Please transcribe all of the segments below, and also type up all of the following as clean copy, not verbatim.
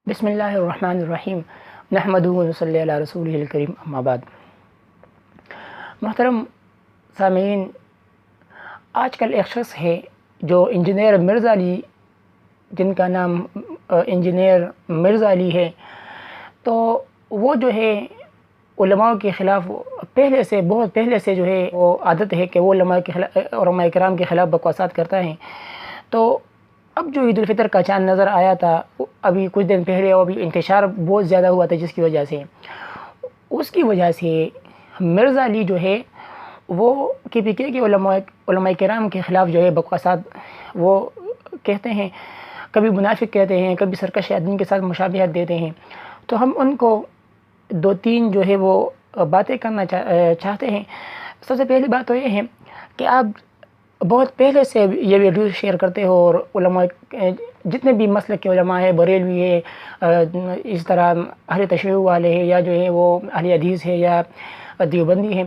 بسم اللہ الرحمن الرحیم نحمدہ و نصلی علی رسولہ الکریم اما بعد۔ محترم سامعین، آج کل ایک شخص ہے جو انجنئیر مرزا علی، جن کا نام انجنئیر مرزا علی ہے، تو وہ جو ہے علماء کے خلاف بہت پہلے سے جو ہے وہ عادت ہے کہ وہ علماء کرام کے خلاف بکواسات کرتا ہے۔ تو اب جو عید الفطر کا چاند نظر آیا تھا ابھی کچھ دن پہلے، اور ابھی انتشار بہت زیادہ ہوا تھا، جس کی وجہ سے مرزا علی جو ہے وہ کے علماء کرام کے خلاف جو ہے بکواسات وہ کہتے ہیں، کبھی منافق کہتے ہیں، کبھی سرکش آدمی کے ساتھ مشابہت دیتے ہیں۔ تو ہم ان کو دو تین جو ہے وہ باتیں کرنا چاہتے ہیں۔ سب سے پہلی بات تو یہ ہے کہ آپ بہت پہلے سے یہ ویڈیو شیئر کرتے ہو، اور علماء جتنے بھی مسلک کے علماء ہیں، بریلوی ہے، اس طرح اہل تشیع والے ہیں، یا جو ہے وہ اہل حدیث ہے یا دیوبندی ہیں،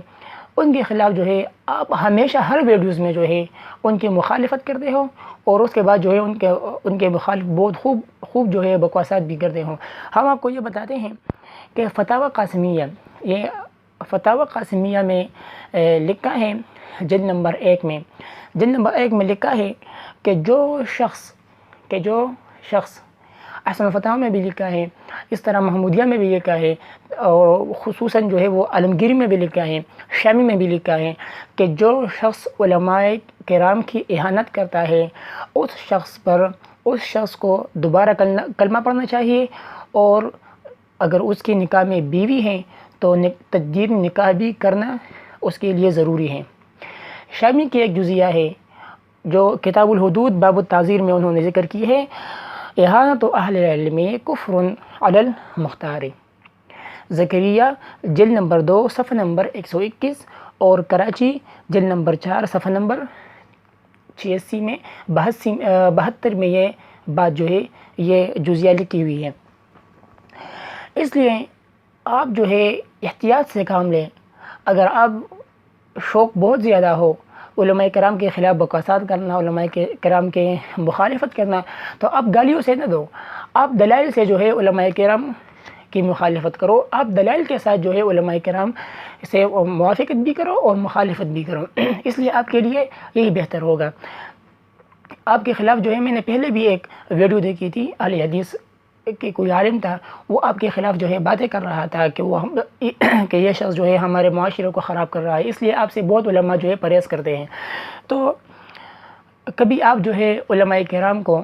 ان کے خلاف جو ہے آپ ہمیشہ ہر ویڈیوز میں جو ہے ان کی مخالفت کرتے ہو، اور اس کے بعد جو ہے ان کے مخالف بہت خوب جو ہے بکواسات بھی کرتے ہو۔ ہم آپ کو یہ بتاتے ہیں کہ فتاوی قاسمیہ میں لکھا ہے، جلد نمبر 1 میں لکھا ہے کہ جو شخص احسن الفتاوی میں بھی لکھا ہے، اس طرح محمودیہ میں بھی لکھا ہے، اور خصوصاً جو ہے وہ عالمگیری میں بھی لکھا ہے، شامی میں بھی لکھا ہے کہ جو شخص علماء کرام کی اہانت کرتا ہے، اس شخص کو دوبارہ کلمہ پڑھنا چاہیے، اور اگر اس کی نکاح میں بیوی ہیں تو تجدید نکاح بھی کرنا اس کے لیے ضروری ہے۔ شامی کی ایک جزیہ ہے جو کتاب الحدود باب التعزیر میں انہوں نے ذکر کی ہے، اہانت اہل العلم کفر علی المختار، زکریہ جلد نمبر 2 صفحہ نمبر 121، اور کراچی جلد نمبر 4 صفحہ نمبر 86 میں 72 میں یہ بات جو ہے یہ جزیہ لکھی ہوئی ہے۔ اس لیے آپ جو ہے احتیاط سے کام لیں۔ اگر آپ شوق بہت زیادہ ہو علماء کرام کے خلاف بکواسات کرنا، علماء کرام کے مخالفت کرنا، تو آپ گالیوں سے نہ دو، آپ دلائل سے جو ہے علماء کرام کی مخالفت کرو، آپ دلائل کے ساتھ جو ہے علماء کرام سے موافقت بھی کرو اور مخالفت بھی کرو، اس لیے آپ کے لیے یہی بہتر ہوگا۔ آپ کے خلاف جو ہے میں نے پہلے بھی ایک ویڈیو دیکھی تھی، اہل حدیث کہ کوئی عالم تھا، وہ آپ کے خلاف جو ہے باتیں کر رہا تھا کہ یہ شخص جو ہے ہمارے معاشرے کو خراب کر رہا ہے، اس لیے آپ سے بہت علماء جو ہے پرہیز کرتے ہیں۔ تو کبھی آپ جو ہے علماء کرام کو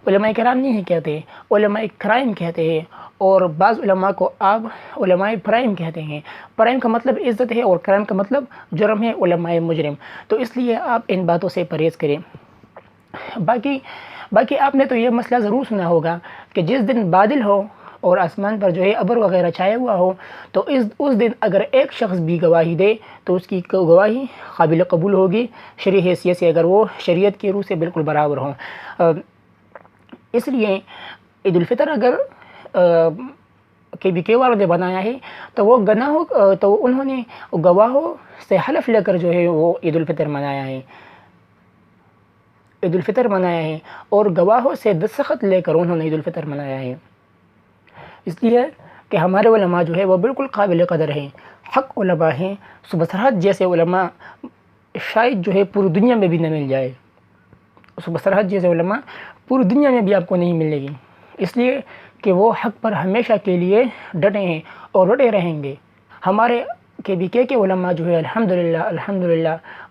علماء کرام نہیں کہتے، علماء کرائم کہتے ہیں، اور بعض علماء کو آپ علماء پرائم کہتے ہیں۔ پرائم کا مطلب عزت ہے، اور کرائم کا مطلب جرم ہے، علماء مجرم۔ تو اس لیے آپ ان باتوں سے پرہیز کریں۔ باقی آپ نے تو یہ مسئلہ ضرور سنا ہوگا کہ جس دن بادل ہو اور آسمان پر جو ہے ابر وغیرہ چھایا ہوا ہو، تو اس دن اگر ایک شخص بھی گواہی دے تو اس کی گواہی قابل قبول ہوگی شرعی حیثیت سے، اگر وہ شریعت کی روح سے بالکل برابر ہوں۔ اس لیے عید الفطر اگر کے والوں نے بنایا ہے تو وہ انہوں نے گواہوں سے حلف لے کر جو ہے وہ عید الفطر منایا ہے، اور گواہوں سے دستخط لے کر انہوں نے عید الفطر منایا ہے۔ اس لیے کہ ہمارے علماء جو ہے وہ بالکل قابل قدر ہیں، حق علماء ہیں۔ صبح سرحد جیسے علماء شاید جو ہے پوری دنیا میں بھی نہ مل جائے، صبح سرحد جیسے علماء پوری دنیا میں بھی آپ کو نہیں ملے گی، اس لیے کہ وہ حق پر ہمیشہ کے لیے ڈٹے ہیں اور ڈٹے رہیں گے۔ ہمارے کے علماء جو ہے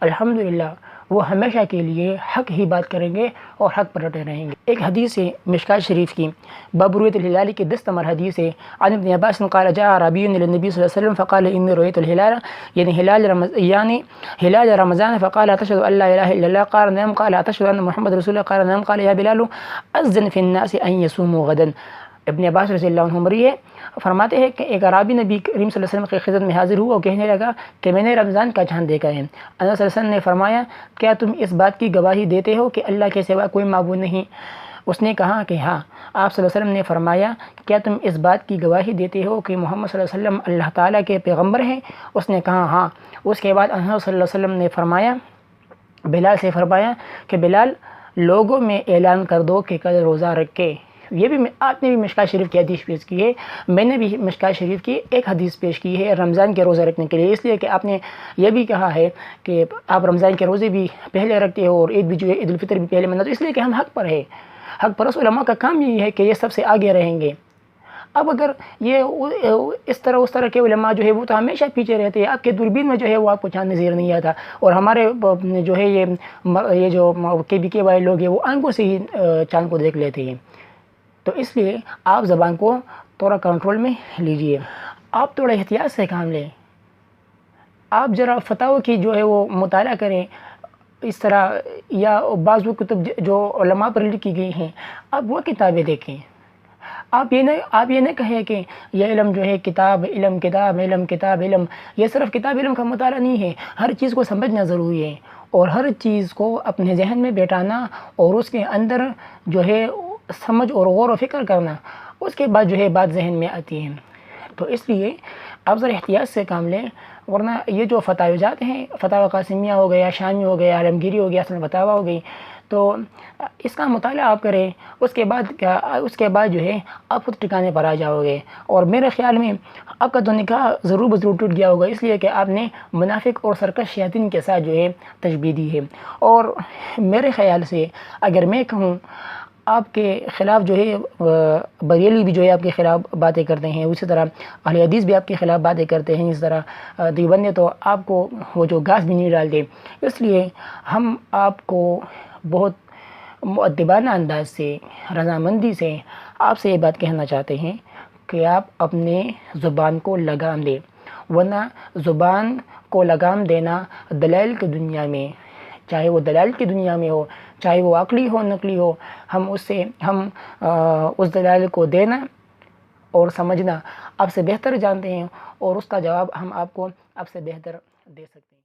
الحمدللہ وہ ہمیشہ کے لیے حق ہی بات کریں گے اور حق پر ڈٹے رہیں گے۔ ایک حدیث ہے مشکوٰۃ شریف کی، باب رؤیت الہلال کی 10 نمبر حدیث ہے، عن ابن عباس قال جاء اعرابی الى النبی صلی اللہ علیہ وسلم فقال انی رؤیت الہلال، یعنی ہلال رمضان، فقال اتشهد ان لا الہ الا اللہ، قال نعم، قال اتشهد ان محمد رسول اللہ، قال نعم، قال یا بلال اذن فی الناس ان یصوموا غدا۔ ابن عباس رضی اللہ عنہ مروی ہے، فرماتے ہیں کہ ایک عرابی نبی کریم صلی اللہ علیہ وسلم کی خدمت میں حاضر ہوا اور کہنے لگا کہ میں نے رمضان کا چاند دیکھا ہے۔ اللہ صلی اللہ علیہ وسلم نے فرمایا کیا تم اس بات کی گواہی دیتے ہو کہ اللہ کے سوا کوئی معبود نہیں؟ اس نے کہا کہ ہاں۔ آپ صلی اللہ علیہ وسلم نے فرمایا کیا تم اس بات کی گواہی دیتے ہو کہ محمد صلی اللہ علیہ وسلم اللہ تعالیٰ کے پیغمبر ہیں؟ اس نے کہا ہاں۔ اس کے بعد صلی اللہ علیہ وسلم نے بلال سے فرمایا کہ بلال لوگوں میں اعلان کر دو کہ کل روزہ رکھ کے یہ بھی آپ نے بھی مشکات شریف کی حدیث پیش کی ہے، میں نے بھی مشکات شریف کی ایک حدیث پیش کی ہے رمضان کے روزے رکھنے کے لیے، اس لیے کہ آپ نے یہ بھی کہا ہے کہ آپ رمضان کے روزے بھی پہلے رکھتے ہو اور عید بھی جو ہے عید الفطر بھی پہلے مناتے ہو، اس لیے کہ ہم حق پر ہے، حق پرست علماء کا کام یہی ہے کہ یہ سب سے آگے رہیں گے۔ اب اگر یہ اس طرح کے علماء جو ہے وہ تو ہمیشہ پیچھے رہتے ہیں، آپ کے دوربین میں جو ہے وہ آپ کو چاند نظر نہیں آتا، اور ہمارے جو ہے یہ جو کے والے لوگ ہیں وہ آنکھوں سے ہی چاند کو دیکھ لیتے ہیں۔ تو اس لیے آپ زبان کو تھوڑا کنٹرول میں لیجئے، آپ تھوڑا احتیاط سے کام لیں، آپ ذرا فتاوی کی جو ہے وہ مطالعہ کریں اس طرح، یا بعض وہ کتب جو علماء پر لکھی گئی ہیں آپ وہ کتابیں دیکھیں۔ آپ یہ نہ کہیں کہ یہ علم جو ہے کتاب علم کتاب علم کتاب علم، یہ صرف کتاب علم کا مطالعہ نہیں ہے، ہر چیز کو سمجھنا ضروری ہے، اور ہر چیز کو اپنے ذہن میں بیٹھانا اور اس کے اندر جو ہے سمجھ اور غور و فکر کرنا، اس کے بعد جو ہے بات ذہن میں آتی ہے۔ تو اس لیے آپ ذرا احتیاط سے کام لیں، ورنہ یہ جو فتاوی جات ہیں، فتاوی قاسمیہ ہو گیا، شامی ہو گیا، عالمگیری ہو گیا، اصل فتاوی ہو گئی، تو اس کا مطالعہ آپ کریں، اس کے بعد جو ہے آپ خود ٹھکانے پر آ جاؤ گے، اور میرے خیال میں آپ کا تو نکاح ضرور بضرور ٹوٹ گیا ہوگا، اس لیے کہ آپ نے منافق اور سرکش شیاطین کے ساتھ جو ہے تشبیہ دی ہے۔ اور میرے خیال سے اگر میں کہوں، آپ کے خلاف جو ہے بریلی بھی جو ہے آپ کے خلاف باتیں کرتے ہیں، اسی طرح اہل حدیث بھی آپ کے خلاف باتیں کرتے ہیں، اس طرح دیوبند تو آپ کو وہ جو گھاس بھی نہیں ڈالتے۔ اس لیے ہم آپ کو بہت مؤدبانہ انداز سے، رضامندی سے آپ سے یہ بات کہنا چاہتے ہیں کہ آپ اپنے زبان کو لگام دیں، ورنہ زبان کو لگام دینا دلائل کی دنیا میں، چاہے وہ دلائل کی دنیا میں ہو، چاہے وہ عقلی ہو نقلی ہو، ہم اس دلائل کو دینا اور سمجھنا آپ سے بہتر جانتے ہیں، اور اس کا جواب ہم آپ سے بہتر دے سکتے ہیں۔